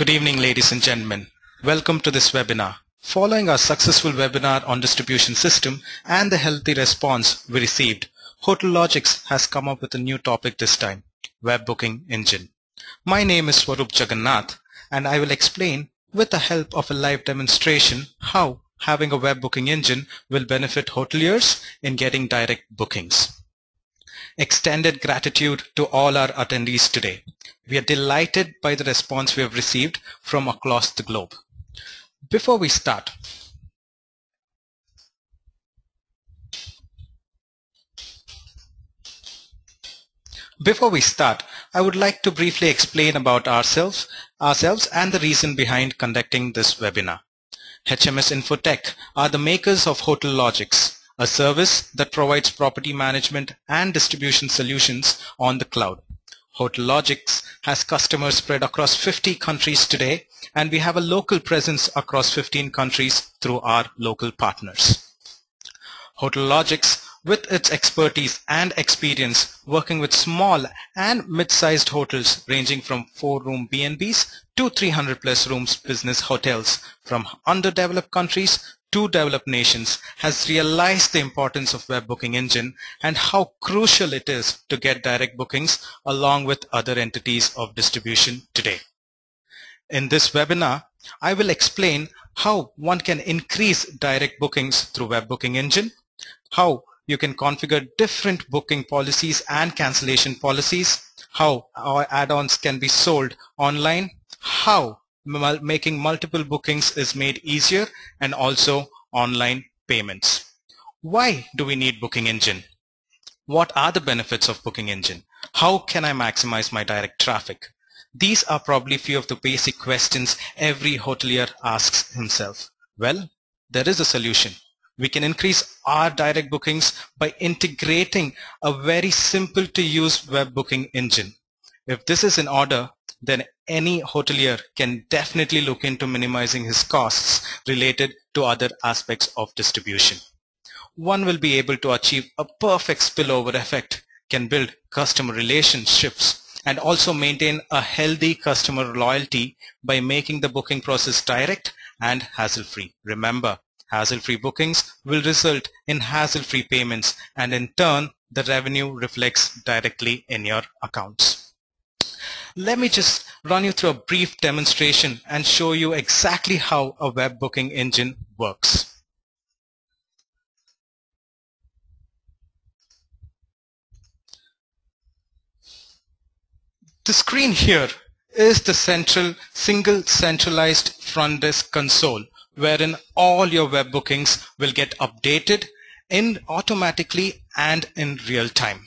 Good evening, ladies and gentlemen. Welcome to this webinar. Following our successful webinar on distribution system and the healthy response we received, Hotelogix has come up with a new topic this time, web booking engine. My name is Swarup Jagannath, and I will explain with the help of a live demonstration how having a web booking engine will benefit hoteliers in getting direct bookings. Extended gratitude to all our attendees today. We are delighted by the response we have received from across the globe. Before we start, I would like to briefly explain about ourselves and the reason behind conducting this webinar. HMS Infotech are the makers of Hotelogix, a service that provides property management and distribution solutions on the cloud. Hotelogix has customers spread across 50 countries today, and we have a local presence across 15 countries through our local partners. Hotelogix, with its expertise and experience working with small and mid-sized hotels ranging from 4-room B&Bs to 300+ rooms business hotels from underdeveloped countries to developed nations, has realized the importance of web booking engine and how crucial it is to get direct bookings along with other entities of distribution today. In this webinar, I will explain how one can increase direct bookings through web booking engine, how you can configure different booking policies and cancellation policies, how our add-ons can be sold online, how making multiple bookings is made easier, and also online payments. Why do we need booking engine? What are the benefits of booking engine? How can I maximize my direct traffic? These are probably few of the basic questions every hotelier asks himself. Well, there is a solution. We can increase our direct bookings by integrating a very simple to use web booking engine. If this is in order, then any hotelier can definitely look into minimizing his costs related to other aspects of distribution. One will be able to achieve a perfect spillover effect, can build customer relationships, and also maintain a healthy customer loyalty by making the booking process direct and hassle-free. Remember, hassle-free bookings will result in hassle-free payments, and in turn, the revenue reflects directly in your accounts. Let me just run you through a brief demonstration and show you exactly how a web booking engine works. The screen here is the single centralized front desk console wherein all your web bookings will get updated automatically and in real time.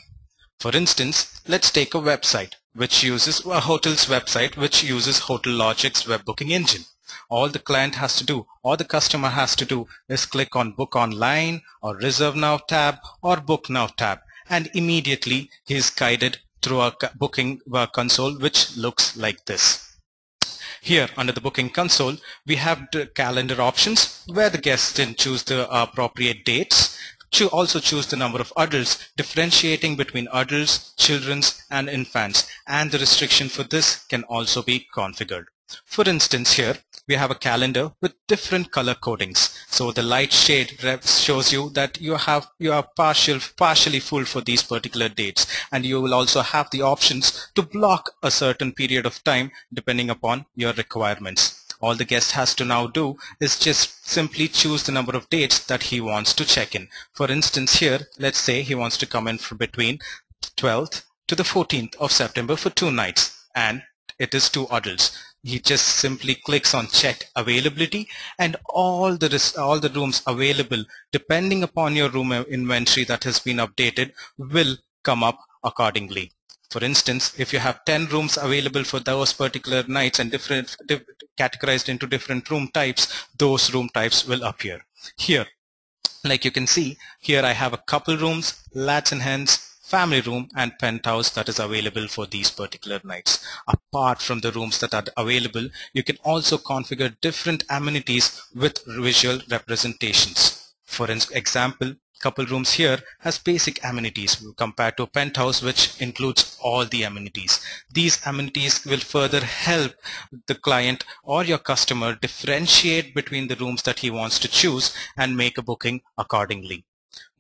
For instance, let's take a website which uses a hotel's website which uses Hotelogix web booking engine. All the client has to do or the customer has to do is click on book online or reserve now tab or book now tab, and immediately he is guided through a booking console which looks like this. Here under the booking console we have the calendar options where the guest can choose the appropriate dates. Also choose the number of adults, differentiating between adults, children and infants, and the restriction for this can also be configured. For instance, here we have a calendar with different color codings. So the light shade shows you that you are partially full for these particular dates, and you will also have the options to block a certain period of time depending upon your requirements. All the guest has to now do is just simply choose the number of dates that he wants to check in. For instance, here, let's say he wants to come in from between 12th to the 14th of September for 2 nights, and it is 2 adults. He just simply clicks on check availability, and all the rooms available, depending upon your room inventory that has been updated, will come up accordingly. For instance, if you have 10 rooms available for those particular nights and categorized into different room types, those room types will appear. Here, like you can see, here I have a couple rooms, lads and hens, family room and penthouse that is available for these particular nights. Apart from the rooms that are available, you can also configure different amenities with visual representations. For example, Couple rooms here has basic amenities compared to a penthouse, which includes all the amenities. These amenities will further help the client or your customer differentiate between the rooms that he wants to choose and make a booking accordingly.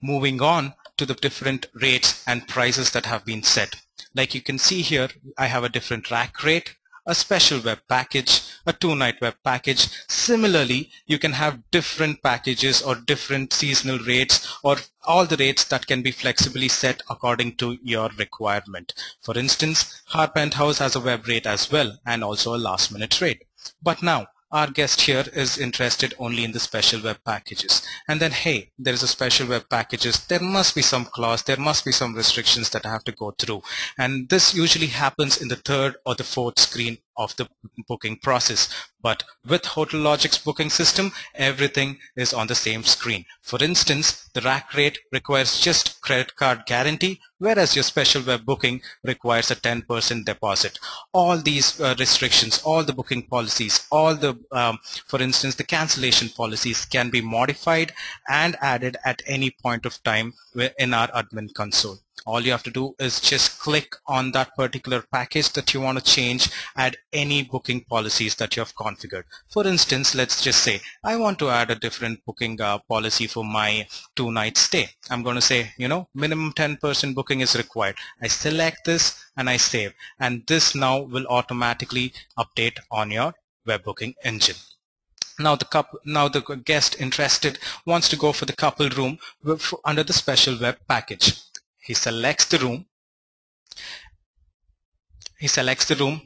Moving on to the different rates and prices that have been set. Like you can see here, I have a different rack rate, a special web package, a 2-night web package. Similarly, you can have different packages or different seasonal rates, or all the rates that can be flexibly set according to your requirement. For instance, our penthouse has a web rate as well, and also a last minute rate. But now, our guest here is interested only in the special web packages. And then, hey, there is a special web packages. There must be some clause, there must be some restrictions that I have to go through. And this usually happens in the third or the fourth screen of the booking process. But with Hotelogix booking system, everything is on the same screen. For instance, the rack rate requires just credit card guarantee, whereas your special web booking requires a 10% deposit. All these restrictions, all the booking policies, all the, for instance, the cancellation policies can be modified and added at any point of time in our admin console. All you have to do is just click on that particular package that you want to change, add any booking policies that you have configured. For instance, let's just say I want to add a different booking policy for my 2-night stay. I'm going to say, minimum 10% booking is required. I select this and I save, and this now will automatically update on your web booking engine. Now the guest interested wants to go for the couple room under the special web package. He selects the room.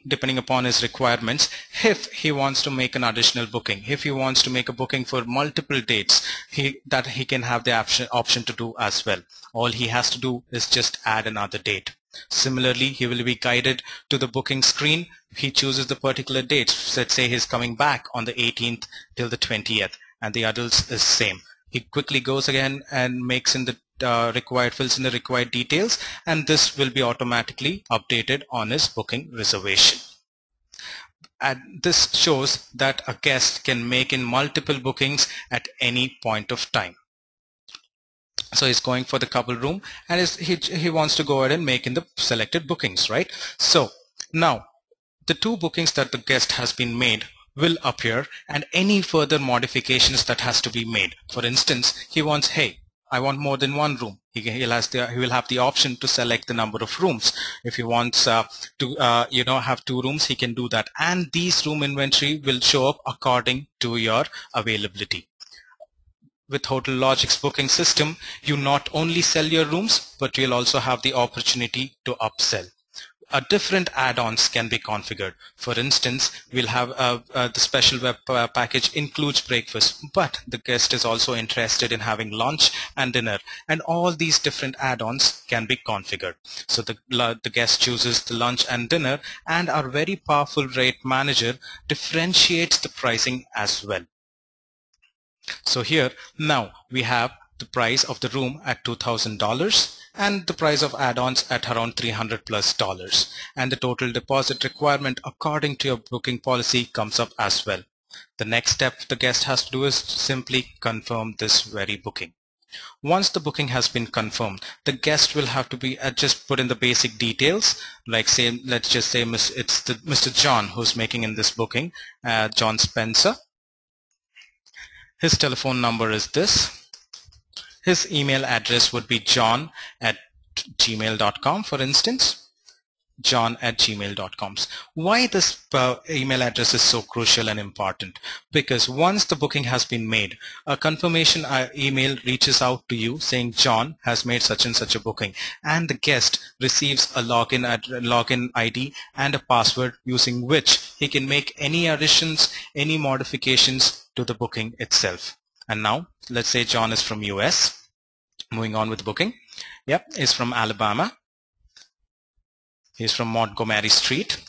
Depending upon his requirements. If he wants to make an additional booking, if he wants to make a booking for multiple dates, he can have the option to do as well. All he has to do is just add another date. Similarly, he will be guided to the booking screen. He chooses the particular dates. Let's say he's coming back on the 18th till the 20th, and the adults is same. He quickly goes again and makes in the fills in the required details, and this will be automatically updated on his booking reservation. And this shows that a guest can make in multiple bookings at any point of time. So he's going for the couple room, and he wants to go ahead and make in the selected bookings, right? So now the 2 bookings that the guest has been made will appear, and any further modifications that has to be made. For instance, he wants, hey, I want more than 1 room. He will have the option to select the number of rooms. If he wants to have 2 rooms, he can do that, and these room inventory will show up according to your availability. With Hotelogix booking system, you not only sell your rooms, but you'll also have the opportunity to upsell. Different add-ons can be configured. For instance, we'll have the special web package includes breakfast, but the guest is also interested in having lunch and dinner, and all these different add-ons can be configured. So the guest chooses the lunch and dinner, and our very powerful rate manager differentiates the pricing as well. So here now we have the price of the room at $2,000 and the price of add-ons at around $300+, and the total deposit requirement according to your booking policy comes up as well. The next step the guest has to do is simply confirm this very booking. Once the booking has been confirmed, the guest will have to be just put in the basic details, like say, let's just say it's Mr. John who's making in this booking, John Spencer. His telephone number is this. His email address would be john@gmail.com, for instance. john@gmail.com. Why this email address is so crucial and important? Because once the booking has been made, a confirmation email reaches out to you saying John has made such and such a booking, and the guest receives a login ID and a password using which he can make any additions, any modifications to the booking itself. And now let's say John is from US. Moving on with the booking. Yep, is from Alabama. He's from Montgomery Street,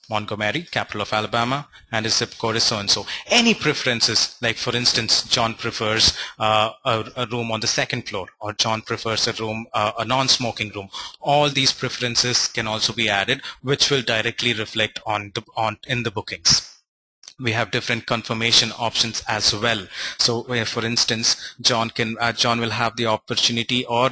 Montgomery, capital of Alabama, and his zip code is so-and-so. Any preferences, like for instance, John prefers a room on the 2nd floor, or John prefers a room, a non-smoking room. All these preferences can also be added, which will directly reflect in the bookings. We have different confirmation options as well. So where, for instance, John will have the opportunity or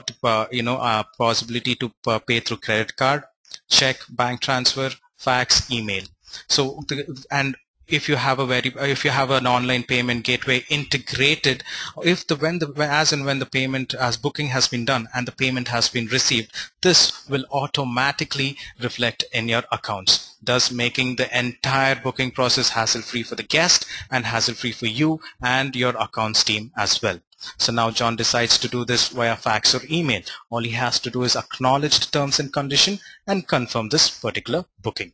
possibility to pay through credit card, check, bank transfer, fax, email. So and if you have an online payment gateway integrated, if the when the as and when the payment as booking has been done and the payment has been received, this will automatically reflect in your accounts, thus making the entire booking process hassle-free for the guest and hassle-free for you and your accounts team as well. So now John decides to do this via fax or email. All he has to do is acknowledge the terms and condition and confirm this particular booking.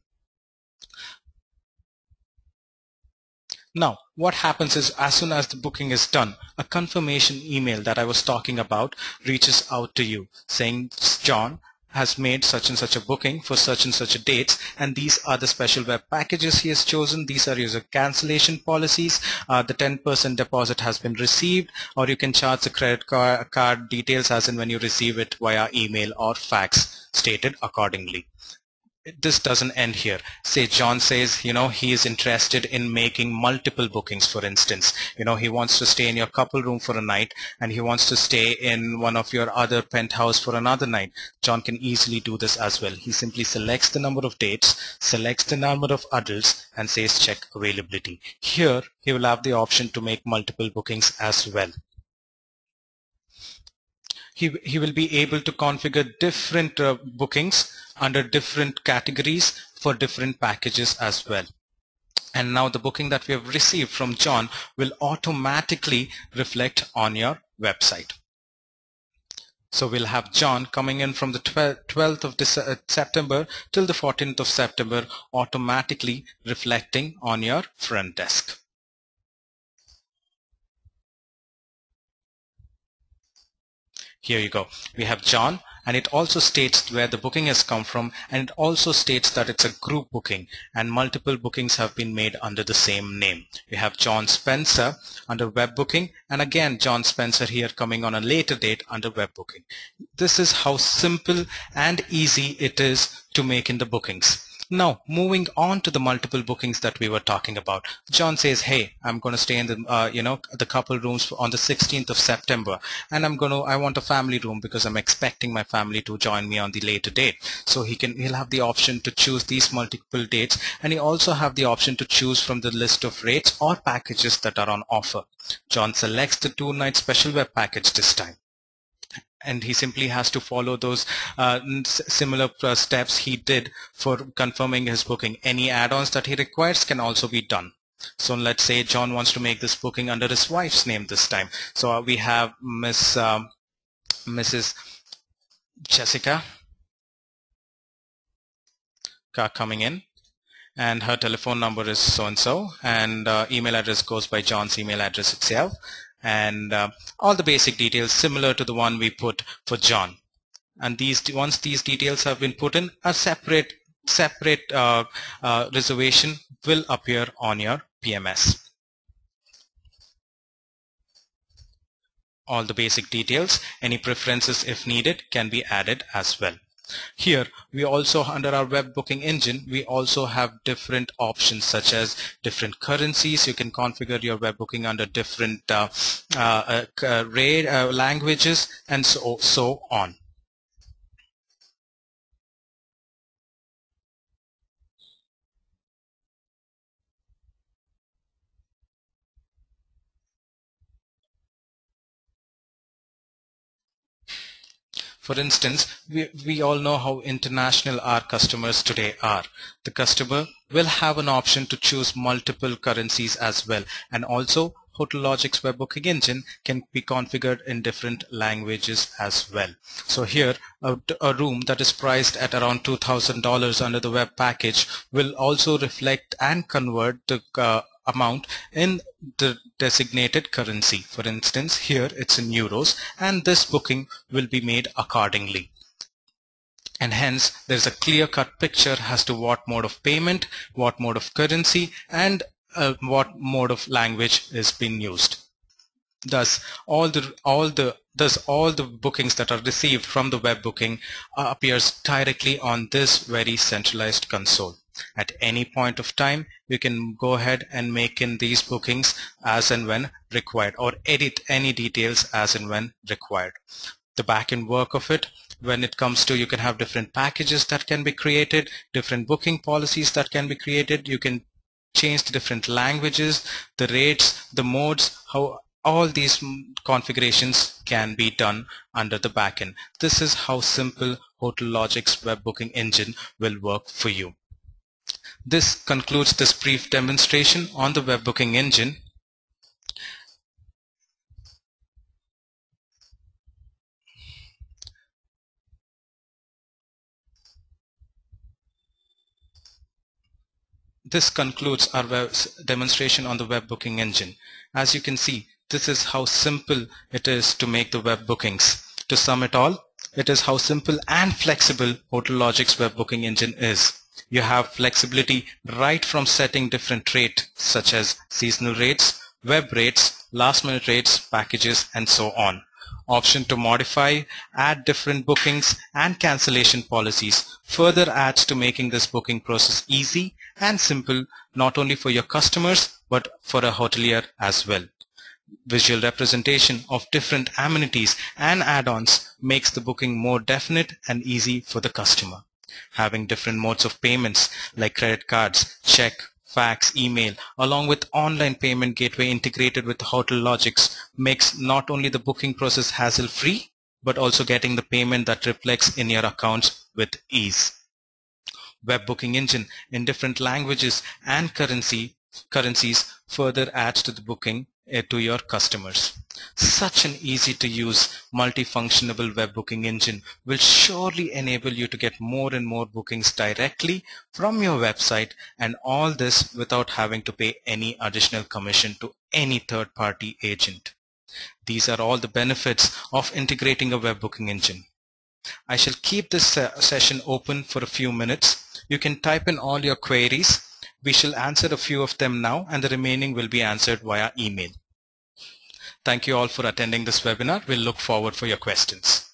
Now, what happens is, as soon as the booking is done, a confirmation email that I was talking about reaches out to you saying John has made such and such a booking for such and such a dates, and these are the special web packages he has chosen. These are user cancellation policies. The 10% deposit has been received, or you can charge the credit card details as in when you receive it via email or fax, stated accordingly. This doesn't end here. Say John says, he is interested in making multiple bookings, for instance. He wants to stay in your couple room for a night and he wants to stay in one of your other penthouse for another night. John can easily do this as well. He simply selects the number of dates, selects the number of adults and says check availability. Here, he will have the option to make multiple bookings as well. He will be able to configure different bookings under different categories for different packages as well. And now the booking that we have received from John will automatically reflect on your website. So we'll have John coming in from the 12th of September till the 14th of September, automatically reflecting on your front desk. Here you go. We have John, and it also states where the booking has come from, and it also states that it's a group booking and multiple bookings have been made under the same name. We have John Spencer under web booking, and again John Spencer here coming on a later date under web booking. This is how simple and easy it is to make in the bookings. Now, moving on to the multiple bookings that we were talking about. John says, hey, I'm going to stay in the, the couple rooms on the 16th of September. And I want a family room because I'm expecting my family to join me on the later date. So he'll have the option to choose these multiple dates. And he also have the option to choose from the list of rates or packages that are on offer. John selects the 2-night special web package this time. And he simply has to follow those similar steps he did for confirming his booking. Any add-ons that he requires can also be done. So let's say John wants to make this booking under his wife's name this time. So we have Mrs. Jessica coming in, and her telephone number is so-and-so, and email address goes by John's email address itself. And all the basic details similar to the one we put for John. And once these details have been put in, a separate reservation will appear on your PMS. All the basic details, any preferences if needed, can be added as well. Here we also, under our web booking engine, we also have different options such as different currencies. You can configure your web booking under different languages and so on. For instance, we all know how international our customers today are. The customer will have an option to choose multiple currencies as well. And also, Hotelogix web booking engine can be configured in different languages as well. So here, a room that is priced at around $2,000 under the web package will also reflect and convert the amount in the designated currency. For instance, here it's in euros, and this booking will be made accordingly. And hence, there's a clear-cut picture as to what mode of payment, what mode of currency, and what mode of language is being used. Thus, all the bookings that are received from the web booking appears directly on this very centralized console. At any point of time, you can go ahead and make in these bookings as and when required, or edit any details as and when required. The back-end work of it, when it comes to, you can have different packages that can be created, different booking policies that can be created. You can change the different languages, the rates, the modes, how all these configurations can be done under the backend. This is how simple Hotelogix web booking engine will work for you. This concludes this brief demonstration on the web booking engine. This concludes our demonstration on the web booking engine. As you can see, this is how simple it is to make the web bookings. To sum it all, it is how simple and flexible Hotelogix web booking engine is. You have flexibility right from setting different rates such as seasonal rates, web rates, last minute rates, packages, and so on. Option to modify, add different bookings and cancellation policies further adds to making this booking process easy and simple, not only for your customers but for a hotelier as well. Visual representation of different amenities and add-ons makes the booking more definite and easy for the customer. Having different modes of payments like credit cards, check, fax, email, along with online payment gateway integrated with Hotelogix makes not only the booking process hassle-free, but also getting the payment that reflects in your accounts with ease. Web booking engine in different languages and currencies further adds to the booking to your customers. Such an easy to use multifunctional web booking engine will surely enable you to get more and more bookings directly from your website, and all this without having to pay any additional commission to any third-party agent. These are all the benefits of integrating a web booking engine. I shall keep this session open for a few minutes. You can type in all your queries. We shall answer a few of them now, and the remaining will be answered via email. Thank you all for attending this webinar. We'll look forward for your questions.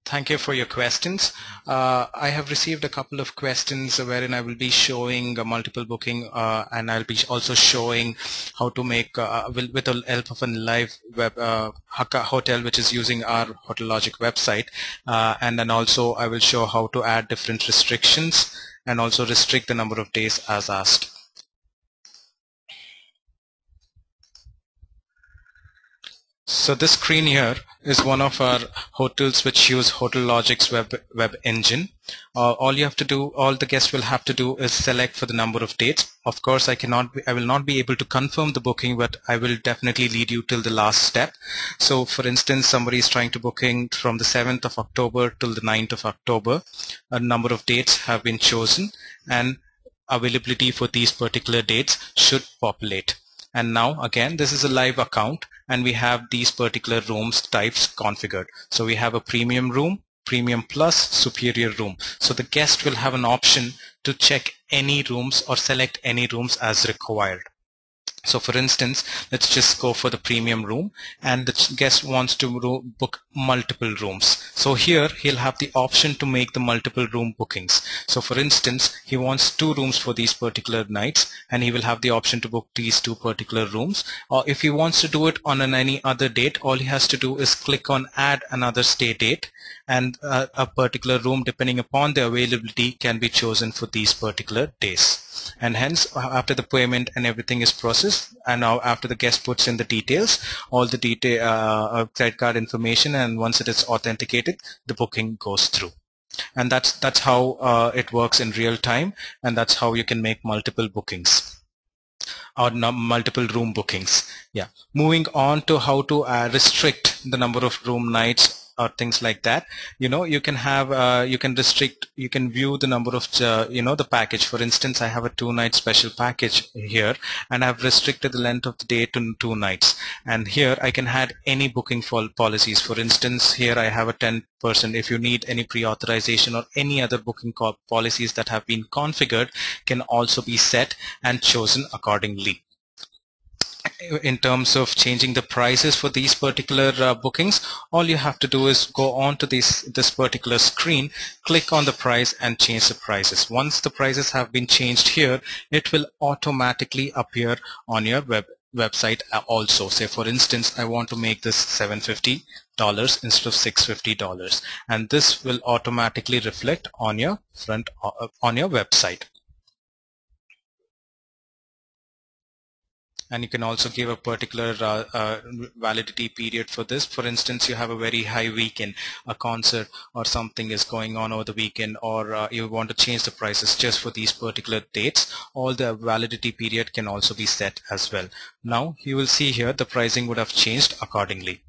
Thank you for your questions. I have received a couple of questions wherein I will be showing multiple booking and I'll be also showing how to make with the help of a live web hotel which is using our Hotelogix website, and then also I will show how to add different restrictions and also restrict the number of days as asked. So this screen here is one of our hotels which use Hotelogix web engine. All you have to do, all the guests will have to do is select for the number of dates. Of course, I will not be able to confirm the booking, but I will definitely lead you till the last step. So for instance, somebody is trying to booking from the 7th of October till the 9th of October. A number of dates have been chosen and availability for these particular dates should populate. And now again, this is a live account and we have these particular rooms types configured. So we have a premium room, premium plus, superior room. So the guest will have an option to check any rooms or select any rooms as required. So for instance, let's just go for the premium room and the guest wants to book multiple rooms. So here he'll have the option to make the multiple room bookings. So for instance, he wants 2 rooms for these particular nights and he will have the option to book these 2 particular rooms. Or if he wants to do it on any other date, all he has to do is click on add another stay date, and a particular room depending upon the availability can be chosen for these particular days. And hence after the payment and everything is processed, and now after the guest puts in the details, all the credit card information, and once it is authenticated, the booking goes through. And that's how it works in real time, and that's how you can make multiple bookings or multiple room bookings. Yeah. Moving on to how to restrict the number of room nights or things like that. You can have, you can restrict, you can view the number of, the package. For instance, I have a 2-night special package here and I've restricted the length of the day to 2 nights. And here I can add any booking policies. For instance, here I have a 10%. If you need any pre-authorization or any other booking policies that have been configured can also be set and chosen accordingly. In terms of changing the prices for these particular bookings, all you have to do is go on to this particular screen, click on the price and change the prices. Once the prices have been changed here, it will automatically appear on your website also. Say for instance, I want to make this $750 instead of $650, and this will automatically reflect on your on your website. And you can also give a particular validity period for this. For instance, you have a very high weekend, a concert or something is going on over the weekend, or you want to change the prices just for these particular dates, all the validity period can also be set as well. Now you will see here the pricing would have changed accordingly.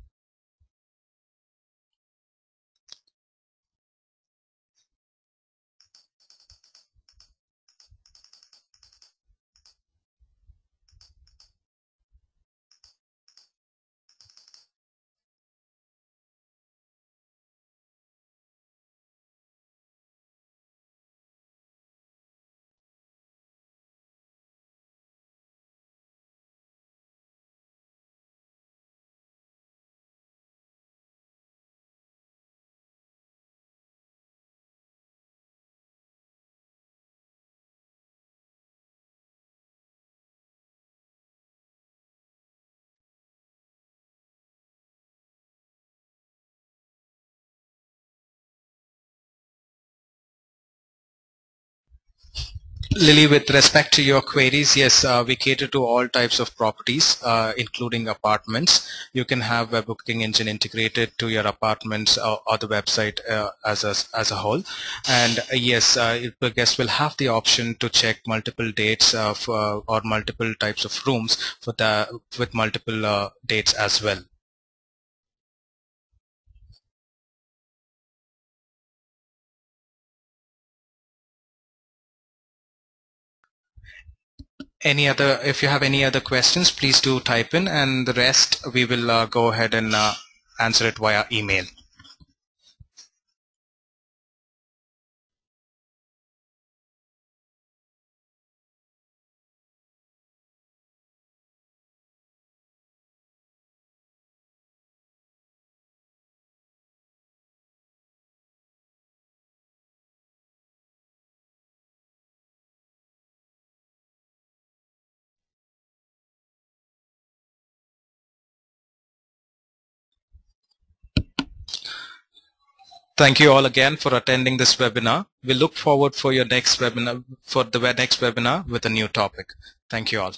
Lily, with respect to your queries, yes, we cater to all types of properties, including apartments. You can have a booking engine integrated to your apartments or the website as a whole. And yes, the guest will have the option to check multiple dates or multiple types of rooms with multiple dates as well. If you have any other questions, please do type in, and the rest we will go ahead and answer it via email. Thank you all again for attending this webinar. We look forward for your next webinar, with a new topic. Thank you all.